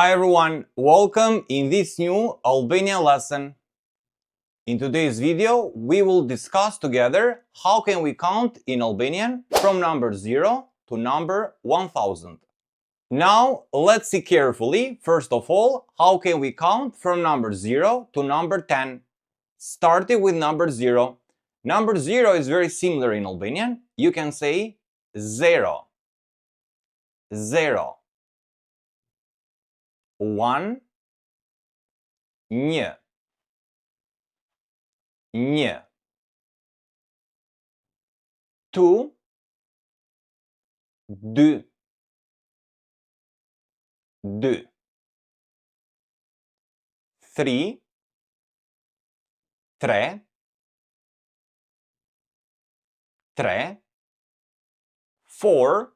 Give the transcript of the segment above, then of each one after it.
Hi everyone, welcome in this new Albanian lesson. In today's video, we will discuss together how can we count in Albanian from number 0 to number 1000. Now, let's see carefully, first of all, how can we count from number 0 to number 10. Starting with number 0. Number 0 is very similar in Albanian. You can say 0, 0, 1, një, një, 2, 2, 2, 3, 3, 3, 4,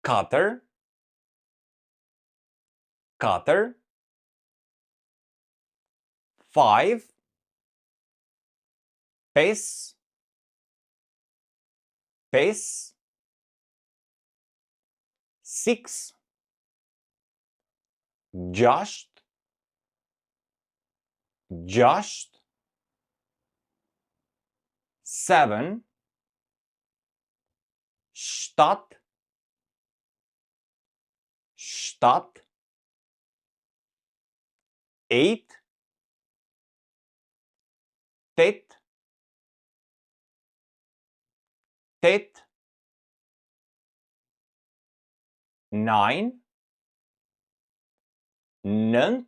4, 4, 5, 5, 5, 6, 6, 6, 7, 7, 7, 8, 8, 8, 9, 9,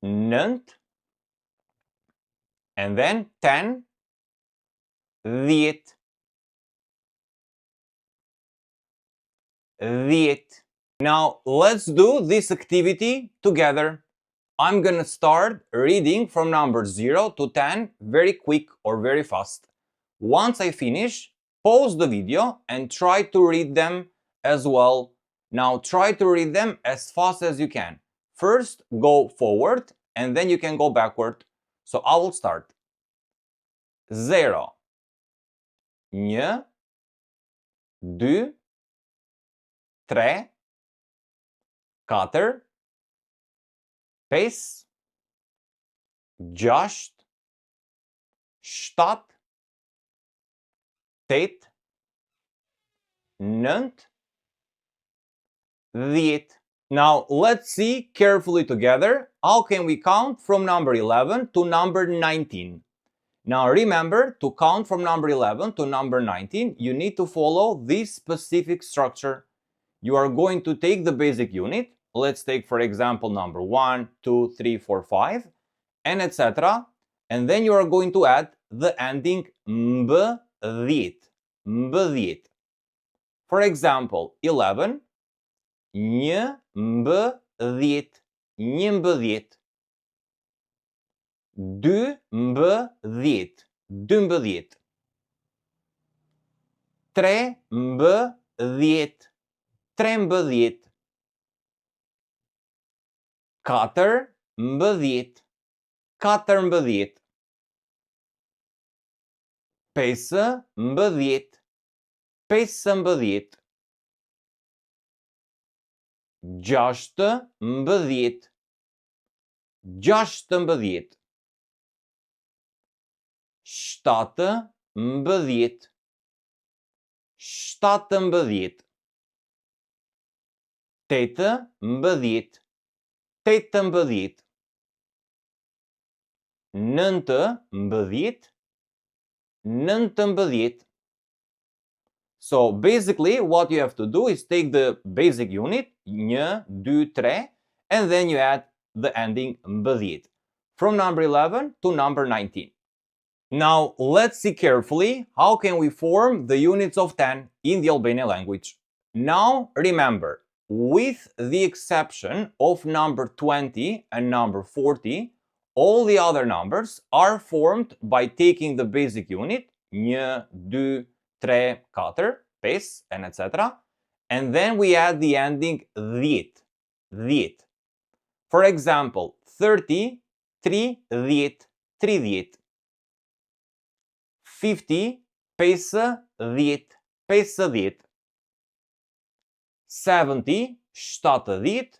9, and then 10, 10, 10. Now let's do this activity together. I'm gonna start reading from number 0 to 10 very quick or very fast. Once I finish, pause the video and try to read them as well. Now try to read them as fast as you can. First, go forward and then you can go backward. So I will start. 0, 1, 2, 3, 4, 5, 6, 7, 8, 9, 10. Now let's see carefully together how can we count from number 11 to number 19. Now remember, to count from number 11 to number 19, you need to follow this specific structure. You are going to take the basic unit. Let's take, for example, number 1, 2, 3, 4, 5, and etc. And then you are going to add the ending mbdit. Mbdit. For example, 11, njëmbëdhjet, njëmbëdhjet. 12, 12. 13, 13. 14, 14. 15, 15. 16, 16. 17, 17. 18, 18. 19, 19. So basically what you have to do is take the basic unit, 1, 2, 3, and then you add the ending mbëdhjet from number 11 to number 19. Now let's see carefully how can we form the units of 10 in the Albanian language. Now remember, with the exception of number 20 and number 40, all the other numbers are formed by taking the basic unit, 1, 2, 3, 4, 5, and etc. And then we add the ending dhjet, dhjet. For example, 30, 30, 30. 50, 50, 50. 70, 70,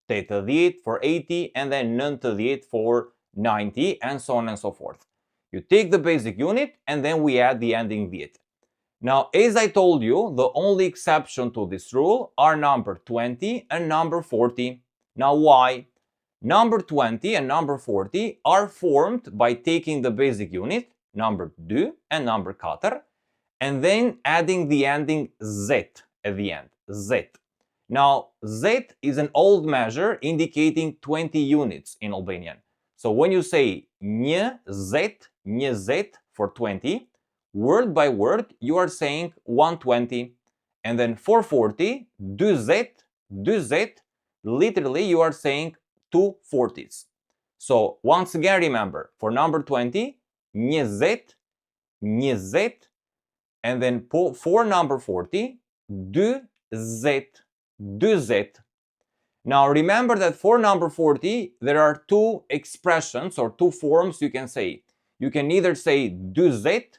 80 for 80, and then 98 for 90, and so on and so forth. You take the basic unit, and then we add the ending viet. Now, as I told you, the only exception to this rule are number 20 and number 40. Now, why? Number 20 and number 40 are formed by taking the basic unit, number 2 and number 4, and then adding the ending z at the end, z. Now, z is an old measure indicating 20 units in Albanian. So when you say një z for 20, word by word, you are saying 120. And then for 40, 2z, literally you are saying 2 40s. So once again, remember, for number 20, një z, and then for number 40, 2z. Now remember that for number 40, there are two expressions or two forms you can say. You can either say 2z,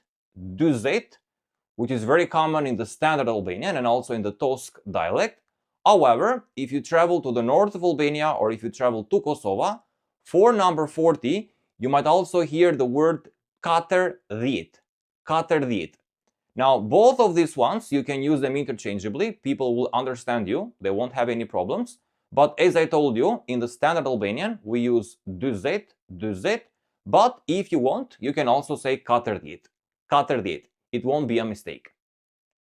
which is very common in the standard Albanian and also in the Tosk dialect. However, if you travel to the north of Albania or if you travel to Kosova, for number 40, you might also hear the word 40. Now, both of these ones, you can use them interchangeably. People will understand you. They won't have any problems. But as I told you, in the standard Albanian, we use 2z. But if you want, you can also say 40. It won't be a mistake.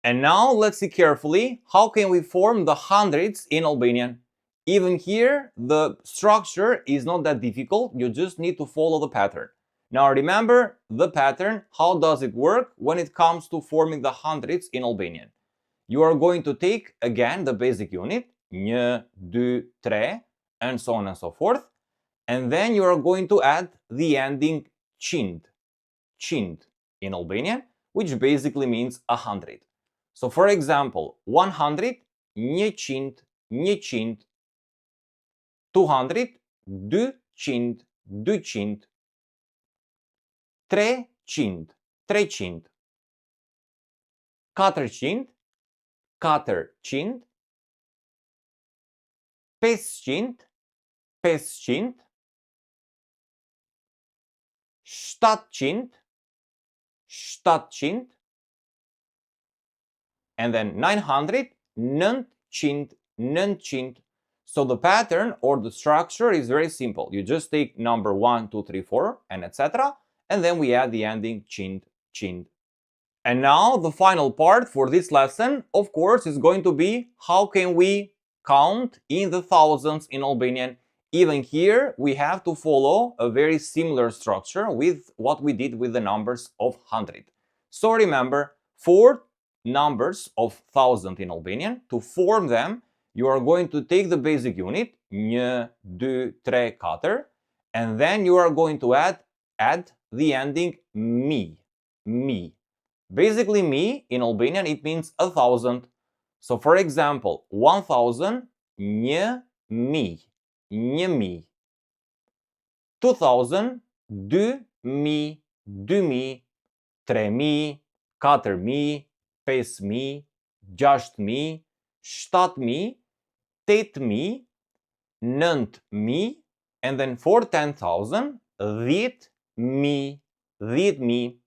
And now let's see carefully how can we form the hundreds in Albanian. Even here, the structure is not that difficult. You just need to follow the pattern. Now remember the pattern. How does it work when it comes to forming the hundreds in Albanian? You are going to take again the basic unit, një, dy, tre, and so on and so forth. And then you are going to add the ending qind in Albanian, which basically means 100. So for example, 100, njëqind, 200, 200, 300, 400, 500, 600, 700, and then 900, 900. So the pattern or the structure is very simple. You just take number 1, 2, 3, 4, and etc. And then we add the ending qind. And now the final part for this lesson, of course, is going to be how can we count in the thousands in Albanian. Even here, we have to follow a very similar structure with what we did with the numbers of 100. So remember, for numbers of 1000 in Albanian, to form them, you are going to take the basic unit, një, dy, tre, katër, and then you are going to add the ending mi. Basically, mi in Albanian, it means 1000. So for example, 1000, një mi. 2000, 2000, 3000, 4000, 5000, 6000, 7000, 8000, 9000, and then for 10,000, 10,000.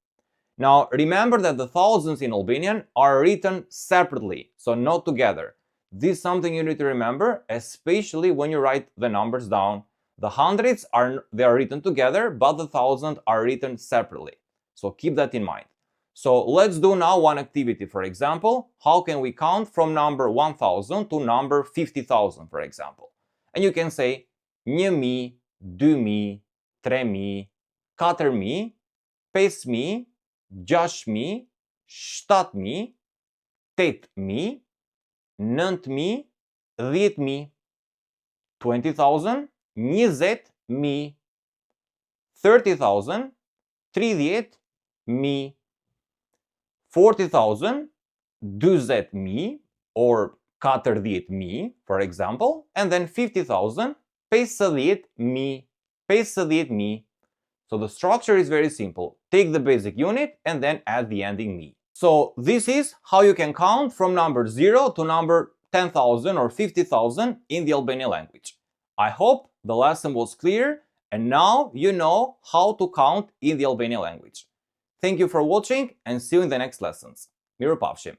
Now remember that the thousands in Albanian are written separately, so not together. This is something you need to remember, especially when you write the numbers down. The hundreds are written together, but the thousands are written separately. So keep that in mind. So let's do now one activity. For example, how can we count from number 1000 to number 50,000, for example? And you can say 1000, 2000, 3000, 4000, 5000, 6000, 7000, 8000, 9000, 10,000, 20,000, 20,000, 30,000, 30,000, 40,000, 20,000, or 40,000, for example, and then 50,000, 50,000. So the structure is very simple. Take the basic unit and then add the ending mi. So this is how you can count from number 0 to number 10,000 or 50,000 in the Albanian language. I hope the lesson was clear and now you know how to count in the Albanian language. Thank you for watching and see you in the next lessons. Mirë pafshim!